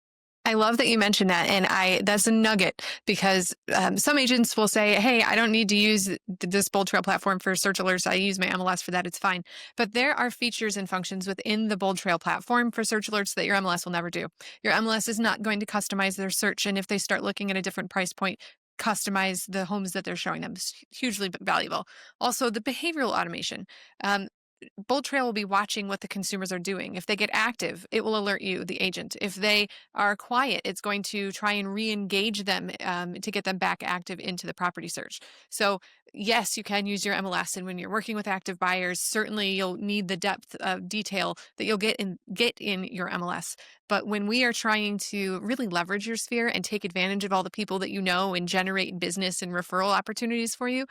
I love that you mentioned that. And that's a nugget because some agents will say, hey, I don't need to use this BoldTrail platform for search alerts. I use my MLS for that. It's fine. But there are features and functions within the BoldTrail platform for search alerts that your MLS will never do. Your MLS is not going to customize their search. And if they start looking at a different price point, customize the homes that they're showing them. It's hugely valuable. Also, the behavioral automation. BoldTrail will be watching what the consumers are doing. If they get active, it will alert you, the agent. If they are quiet, it's going to try and re-engage them to get them back active into the property search. So yes, you can use your MLS, and when you're working with active buyers, certainly you'll need the depth of detail that you'll get in your MLS. But when we are trying to really leverage your sphere and take advantage of all the people that you know and generate business and referral opportunities for you,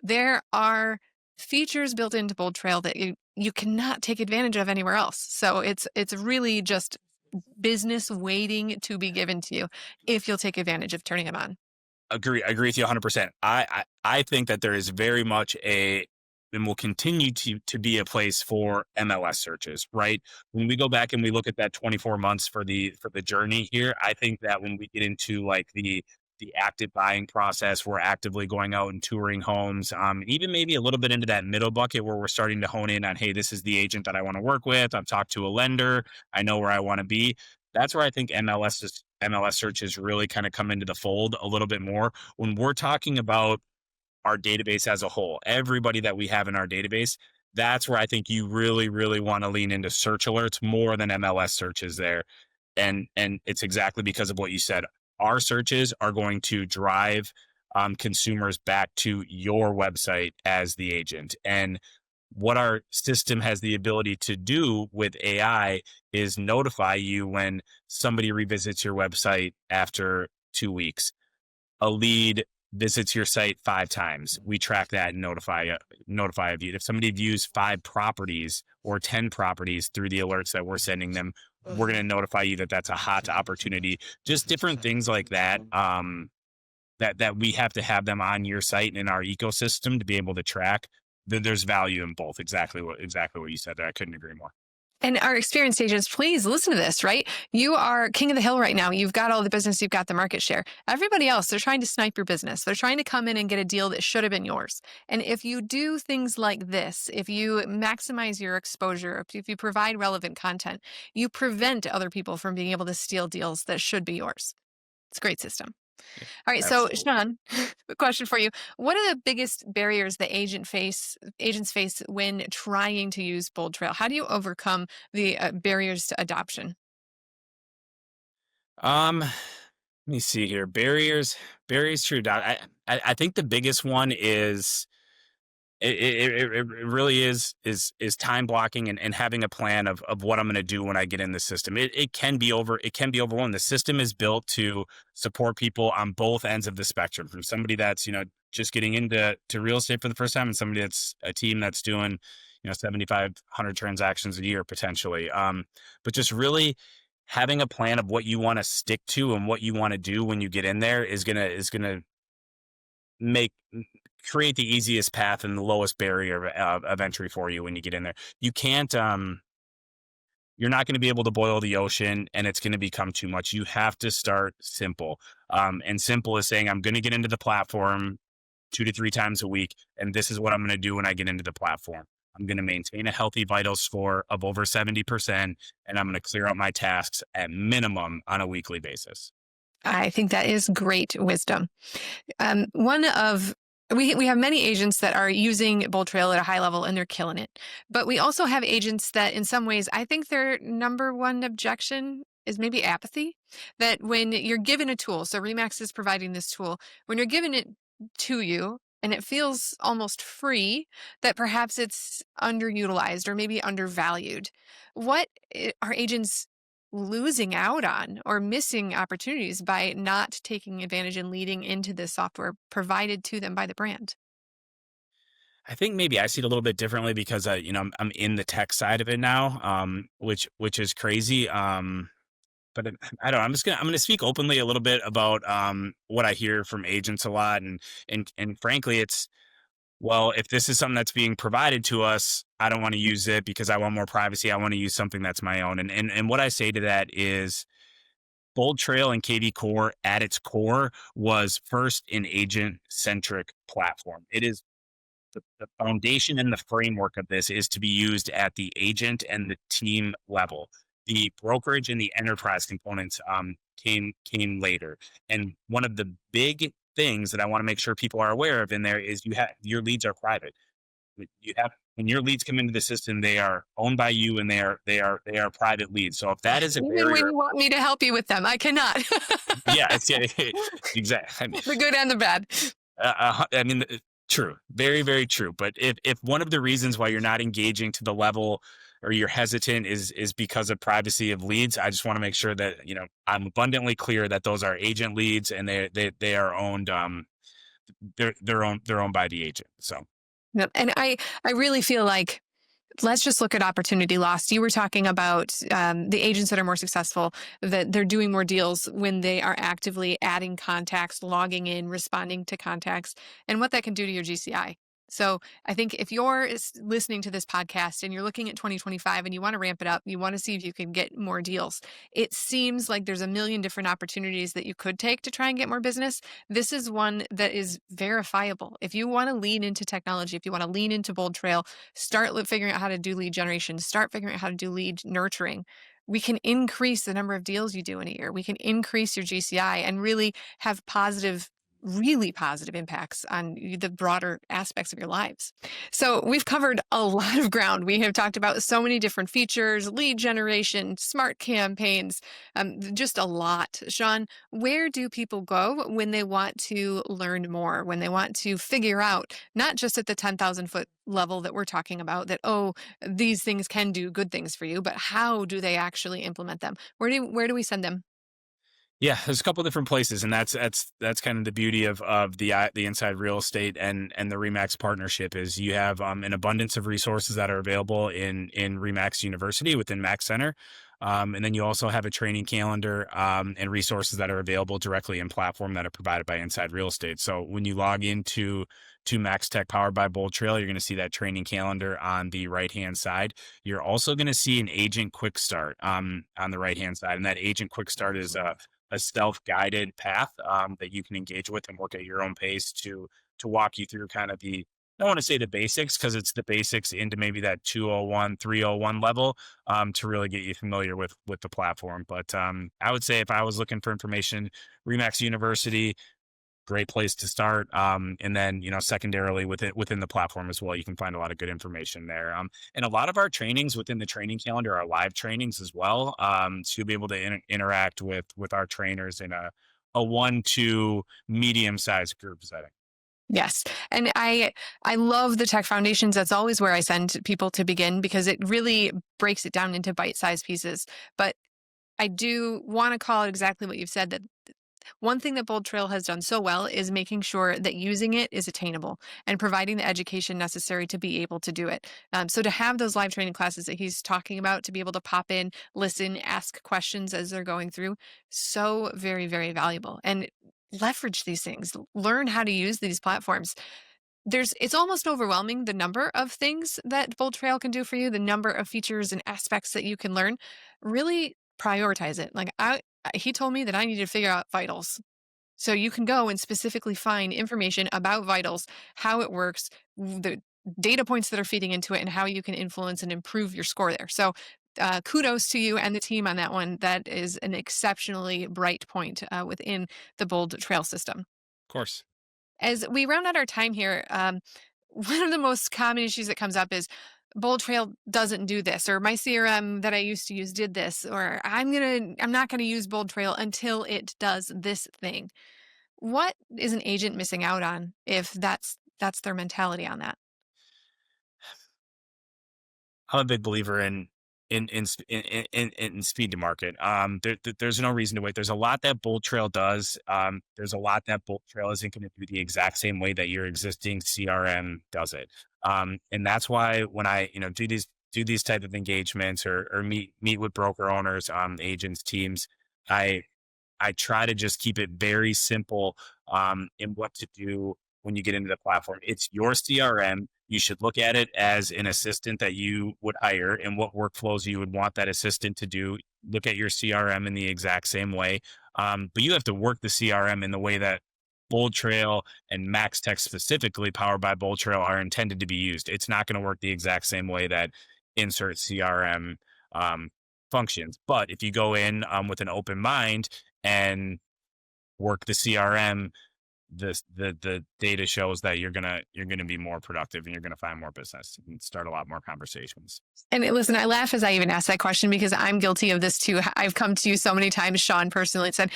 there are features built into BoldTrail that you cannot take advantage of anywhere else. So it's really just business waiting to be given to you if you'll take advantage of turning them on. Agree with you 100%. I think that there is very much and will continue to be a place for MLS searches, right? When we go back and we look at that 24 months for the journey here, I think that when we get into like the active buying process, we're actively going out and touring homes, even maybe a little bit into that middle bucket where we're starting to hone in on, hey, this is the agent that I want to work with. I've talked to a lender. I know where I want to be. That's where I think MLS searches really kind of come into the fold a little bit more. When we're talking about our database as a whole, everybody that we have in our database, that's where I think you really, really want to lean into search alerts more than MLS searches there. And it's exactly because of what you said. Our searches are going to drive consumers back to your website as the agent. And what our system has the ability to do with AI is notify you when somebody revisits your website after 2 weeks. A lead visits your site 5 times. We track that and notify of you. If somebody views 5 properties or 10 properties through the alerts that we're sending them, we're going to notify you that that's a hot opportunity. Just different things like that, that we have to have them on your site and in our ecosystem to be able to track. There's value in both. Exactly what you said there. I couldn't agree more. And our experienced agents, please listen to this, right? You are king of the hill right now. You've got all the business, you've got the market share. Everybody else, they're trying to snipe your business. They're trying to come in and get a deal that should have been yours. And if you do things like this, if you maximize your exposure, if you provide relevant content, you prevent other people from being able to steal deals that should be yours. It's a great system. Yeah, All right, so absolutely. Shawn, a question for you. What are the biggest barriers that agents face when trying to use BoldTrail? How do you overcome the barriers to adoption? Let me see here. Barriers to adopt. I think the biggest one is it really is time blocking and having a plan of what I'm going to do when I get in the system. It can be overwhelming. The system is built to support people on both ends of the spectrum, from somebody that's just getting into real estate for the first time, and somebody that's a team that's doing 7,500 transactions a year potentially. But just really having a plan of what you want to stick to and what you want to do when you get in there is gonna make create the easiest path and the lowest barrier of entry for you when you get in there. You can't you're not going to be able to boil the ocean and it's going to become too much. You have to start simple. And simple is saying, I'm going to get into the platform 2 to 3 times a week. And this is what I'm going to do when I get into the platform. I'm going to maintain a healthy vital score of over 70%, and I'm going to clear out my tasks at minimum on a weekly basis. I think that is great wisdom. One of we have many agents that are using BoldTrail at a high level and they're killing it. But we also have agents that in some ways, I think their number one objection is maybe apathy. That when you're given a tool, so Remax is providing this tool, when you're given it to you and it feels almost free, that perhaps it's underutilized or maybe undervalued. What are agents losing out on or missing opportunities by not taking advantage and leading into the software provided to them by the brand? I think maybe I see it a little bit differently because I'm in the tech side of it now, which is crazy. But I don't know. I'm gonna speak openly a little bit about what I hear from agents a lot, and frankly, it's well, if this is something that's being provided to us, I don't want to use it because I want more privacy. I want to use something that's my own. And what I say to that is Bold Trail and KV Core at its core was first an agent centric platform. It is the foundation and the framework of this is to be used at the agent and the team level. The brokerage and the enterprise components came later. And one of the big things that I want to make sure people are aware of in there is your leads are private. You have when your leads come into the system, they are owned by you and they are private leads. So if that is a Even when barrier, you want me to help you with them, I cannot. yeah, exactly. The good and the bad. I mean, true, very, very true. But if one of the reasons why you're not engaging to the level or you're hesitant is because of privacy of leads, I just want to make sure that I'm abundantly clear that those are agent leads and they are owned they're owned by the agent. So Yep. And I really feel like let's just look at opportunity lost. You were talking about the agents that are more successful, that they're doing more deals when they are actively adding contacts, logging in, responding to contacts, and what that can do to your GCI. So I think if you're listening to this podcast and you're looking at 2025 and you want to ramp it up, you want to see if you can get more deals. It seems like there's a million different opportunities that you could take to try and get more business. This is one that is verifiable. If you want to lean into technology, if you want to lean into BoldTrail, start figuring out how to do lead generation, start figuring out how to do lead nurturing. We can increase the number of deals you do in a year. We can increase your GCI and really have really positive impacts on the broader aspects of your lives. So we've covered a lot of ground. We have talked about so many different features, lead generation, smart campaigns, just a lot. Shawn, where do people go when they want to learn more, when they want to figure out, not just at the 10,000 foot level that we're talking about, that, oh, these things can do good things for you, but how do they actually implement them? Where do we send them? yeah, there's a couple different places, and that's kind of the beauty of the inside real estate and the Remax partnership is you have an abundance of resources that are available in Remax University within Max Center. And then you also have a training calendar and resources that are available directly in platform that are provided by Inside Real Estate. So when you log into MAXTech powered by BoldTrail, you're going to see that training calendar on the right hand side. You're also going to see an agent quick start on the right hand side, and that agent quick start is a self-guided path that you can engage with and work at your own pace to walk you through kind of the, I don't want to say the basics, because it's the basics into maybe that 201, 301 level to really get you familiar with the platform. But I would say if I was looking for information, Remax University, great place to start. And then, secondarily within the platform as well, you can find a lot of good information there. And a lot of our trainings within the training calendar are live trainings as well. So you'll be able to interact with our trainers in a 1 to medium sized group setting. Yes. And I love the tech foundations. That's always where I send people to begin because it really breaks it down into bite-sized pieces. But I do want to call it exactly what you've said, that one thing that BoldTrail has done so well is making sure that using it is attainable and providing the education necessary to be able to do it. So to have those live training classes that he's talking about, to be able to pop in, listen, ask questions as they're going through, so very, very valuable. And leverage these things, learn how to use these platforms. It's almost overwhelming, the number of things that BoldTrail can do for you, the number of features and aspects that you can learn. Really prioritize it. Like he told me that I needed to figure out vitals. So you can go and specifically find information about vitals, how it works, the data points that are feeding into it, and how you can influence and improve your score there. So kudos to you and the team on that one. That is an exceptionally bright point within the BoldTrail system. Of course. As we round out our time here, one of the most common issues that comes up is BoldTrail doesn't do this, or my CRM that I used to use did this, or I'm not gonna use BoldTrail until it does this thing. What is an agent missing out on if that's their mentality on that? I'm a big believer in speed to market. There's no reason to wait. There's a lot that BoldTrail does. There's a lot that BoldTrail isn't going to do the exact same way that your existing CRM does it. And that's why when I do these type of engagements or meet with broker owners, agents, teams, I I try to just keep it very simple in what to do when you get into the platform. It's your CRM. You should look at it as an assistant that you would hire and what workflows you would want that assistant to do. Look at your CRM in the exact same way. But you have to work the CRM in the way that BoldTrail and MAXTech, specifically powered by BoldTrail, are intended to be used. It's not going to work the exact same way that Insert CRM functions. But if you go in with an open mind and work the CRM, the data shows that you're gonna be more productive and you're gonna find more business and start a lot more conversations. And listen, I laugh as I even ask that question because I'm guilty of this too. I've come to you so many times, Shawn, personally, and said,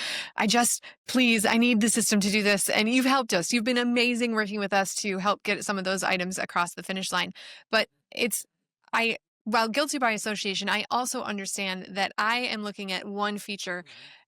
please, I need the system to do this. And you've helped us. You've been amazing working with us to help get some of those items across the finish line. But while guilty by association, I also understand that I am looking at one feature.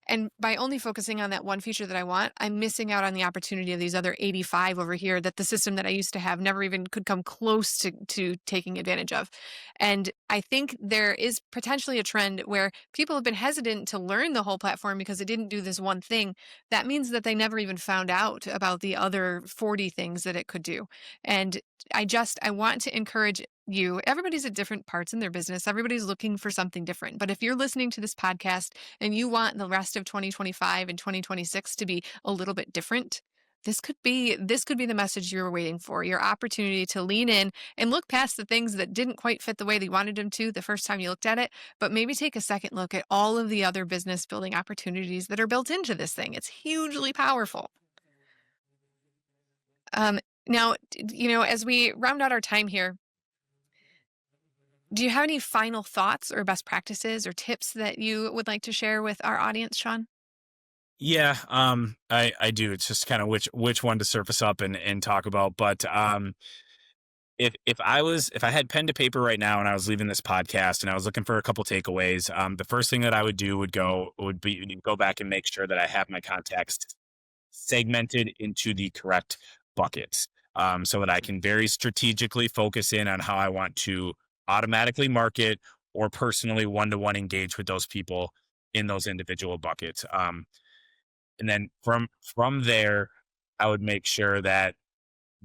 And by only focusing on that one feature that I want, I'm missing out on the opportunity of these other 85 over here that the system that I used to have never even could come close to taking advantage of. And I think there is potentially a trend where people have been hesitant to learn the whole platform because it didn't do this one thing. That means that they never even found out about the other 40 things that it could do. And I want to encourage you. Everybody's at different parts in their business. Everybody's looking for something different. But if you're listening to this podcast and you want the rest of 2025 and 2026 to be a little bit different, this could be the message you're waiting for, your opportunity to lean in and look past the things that didn't quite fit the way that you wanted them to the first time you looked at it, but maybe take a second look at all of the other business building opportunities that are built into this thing. It's hugely powerful. Now, as we round out our time here, do you have any final thoughts or best practices or tips that you would like to share with our audience, Shawn? Yeah, I do. It's just kind of which one to surface up and talk about. But if I had pen to paper right now and I was leaving this podcast and I was looking for a couple takeaways, the first thing that I would do would be go back and make sure that I have my contacts segmented into the correct buckets, so that I can very strategically focus in on how I want to automatically market or personally one-to-one engage with those people in those individual buckets. And then from there, I would make sure that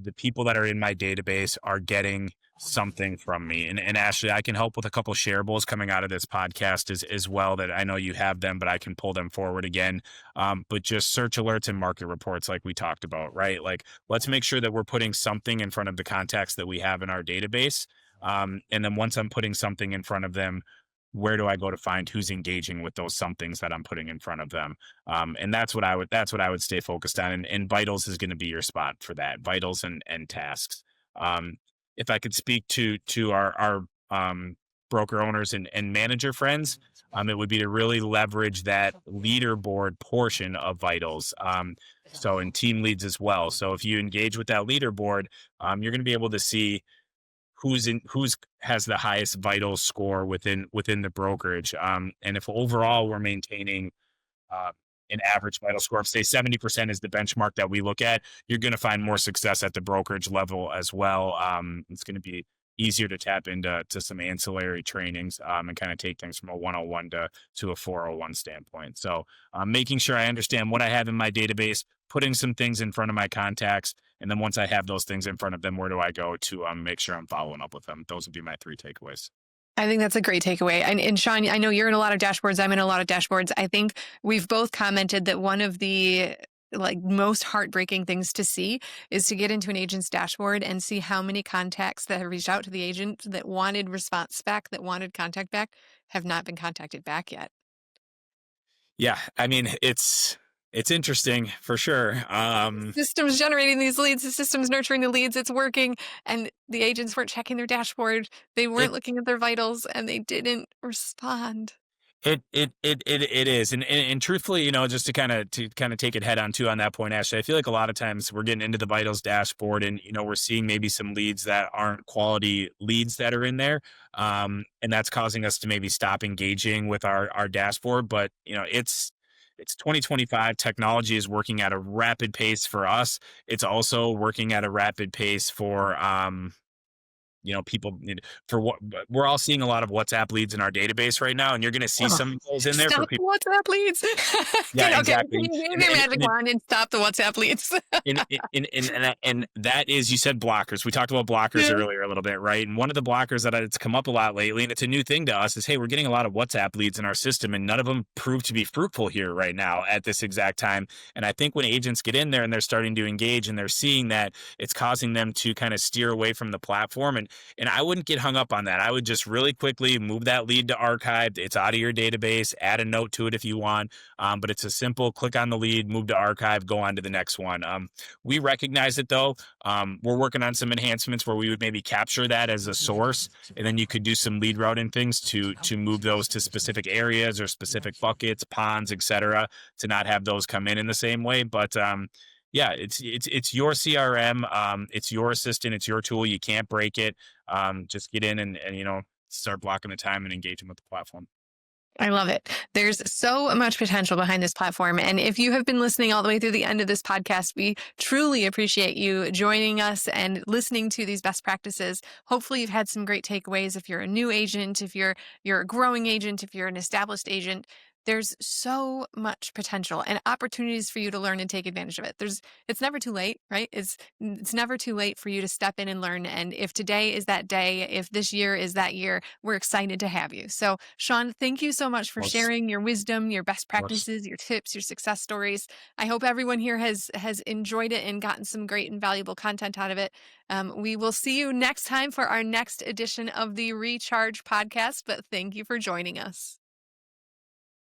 the people that are in my database are getting something from me. And Ashley, I can help with a couple shareables coming out of this podcast as well, that I know you have them, but I can pull them forward again. But just search alerts and market reports like we talked about, right? Like, let's make sure that we're putting something in front of the contacts that we have in our database. And then once I'm putting something in front of them, where do I go to find who's engaging with those somethings that I'm putting in front of them? And that's what I would stay focused on. And Vitals is going to be your spot for that. Vitals and tasks. If I could speak to our broker owners and manager friends, it would be to really leverage that leaderboard portion of Vitals. So in team leads as well. So if you engage with that leaderboard, you're going to be able to see who's has the highest vital score within the brokerage. And if overall we're maintaining an average vital score of say 70% is the benchmark that we look at, you're going to find more success at the brokerage level as well. It's going to be easier to tap into some ancillary trainings and kind of take things from a 101 to a 401 standpoint. So making sure I understand what I have in my database, putting some things in front of my contacts, and then once I have those things in front of them, where do I go to make sure I'm following up with them? Those would be my 3 takeaways. I think that's a great takeaway. And Shawn, I know you're in a lot of dashboards. I'm in a lot of dashboards. I think we've both commented that one of the most heartbreaking things to see is to get into an agent's dashboard and see how many contacts that have reached out to the agent that wanted response back, that wanted contact back, have not been contacted back yet. Yeah, I mean, it's interesting for sure. Systems generating these leads, the system's nurturing the leads, it's working, and the agents weren't checking their dashboard. They weren't looking at their vitals, and they didn't respond. It is, and truthfully, just to kind of take it head on too on that point, Ashley, I feel like a lot of times we're getting into the vitals dashboard, and we're seeing maybe some leads that aren't quality leads that are in there, and that's causing us to maybe stop engaging with our dashboard. But it's 2025. Technology is working at a rapid pace for us. It's also working at a rapid pace for people for what we're all seeing a lot of WhatsApp leads in our database right now, and you're going to see some of those in there for people. WhatsApp leads. Yeah, exactly. Can you give me magic wand and stop the WhatsApp leads? and that is, you said blockers. We talked about blockers earlier a little bit, right? And one of the blockers that it's come up a lot lately, and it's a new thing to us, is hey, we're getting a lot of WhatsApp leads in our system, and none of them prove to be fruitful here right now at this exact time. And I think when agents get in there and they're starting to engage and they're seeing that, it's causing them to kind of steer away from the platform. And I wouldn't get hung up on that. I would just really quickly move that lead to archived. It's out of your database. Add a note to it if you want. But it's a simple click on the lead, move to archive, go on to the next one. We recognize it though. We're working on some enhancements where we would maybe capture that as a source, and then you could do some lead routing things to move those to specific areas or specific buckets, ponds, etc., to not have those come in the same way. But yeah, it's your CRM. It's your assistant. It's your tool. You can't break it. Just get in and start blocking the time and engaging with the platform. I love it. There's so much potential behind this platform. And if you have been listening all the way through the end of this podcast, we truly appreciate you joining us and listening to these best practices. Hopefully you've had some great takeaways. If you're a new agent, if you're a growing agent, if you're an established agent, there's so much potential and opportunities for you to learn and take advantage of it. It's never too late, right? It's never too late for you to step in and learn. And if today is that day, if this year is that year, we're excited to have you. So Shawn, thank you so much for sharing your wisdom, your best practices, your tips, your success stories. I hope everyone here has enjoyed it and gotten some great and valuable content out of it. We will see you next time for our next edition of the Recharge podcast, but thank you for joining us.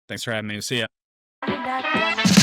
Thanks for having me. See ya.